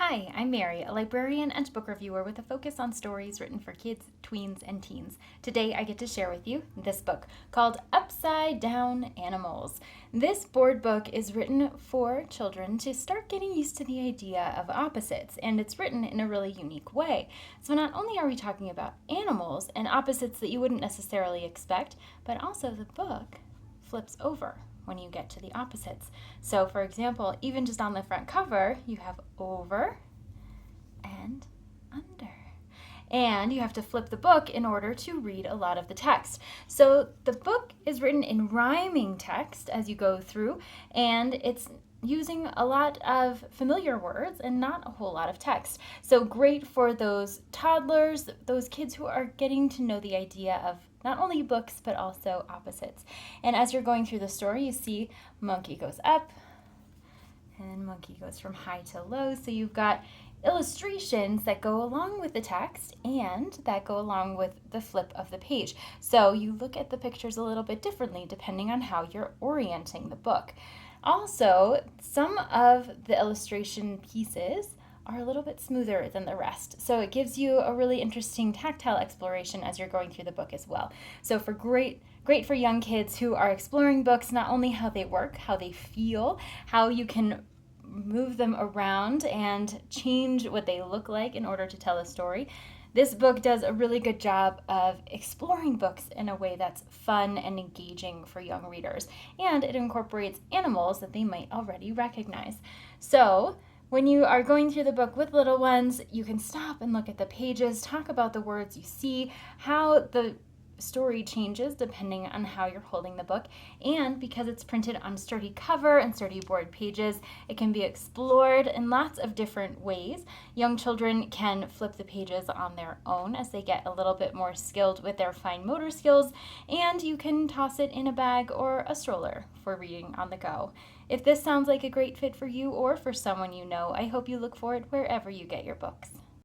Hi, I'm Mary, a librarian and book reviewer with a focus on stories written for kids, tweens, and teens. Today I get to share with you this book called Upside Down Animals. This board book is written for children to start getting used to the idea of opposites, and it's written in a really unique way. So not only are we talking about animals and opposites that you wouldn't necessarily expect, but also the book flips over when you get to the opposites. So for example, even just on the front cover, you have over and under. And you have to flip the book in order to read a lot of the text. So the book is written in rhyming text as you go through, and it's using a lot of familiar words and not a whole lot of text. So great for those toddlers, those kids who are getting to know the idea of not only books but also opposites. And as you're going through the story, you see monkey goes up and monkey goes from high to low. So you've got illustrations that go along with the text and that go along with the flip of the page. So you look at the pictures a little bit differently depending on how you're orienting the book. Also, some of the illustration pieces are a little bit smoother than the rest. So it gives you a really interesting tactile exploration as you're going through the book as well. So for great for young kids who are exploring books, not only how they work, how they feel, how you can move them around and change what they look like in order to tell a story. This book does a really good job of exploring books in a way that's fun and engaging for young readers. And it incorporates animals that they might already recognize. So when you are going through the book with little ones, you can stop and look at the pages, talk about the words you see, how the story changes depending on how you're holding the book, and because it's printed on sturdy cover and sturdy board pages, it can be explored in lots of different ways. Young children can flip the pages on their own as they get a little bit more skilled with their fine motor skills, and you can toss it in a bag or a stroller for reading on the go. If this sounds like a great fit for you or for someone you know, I hope you look for it wherever you get your books.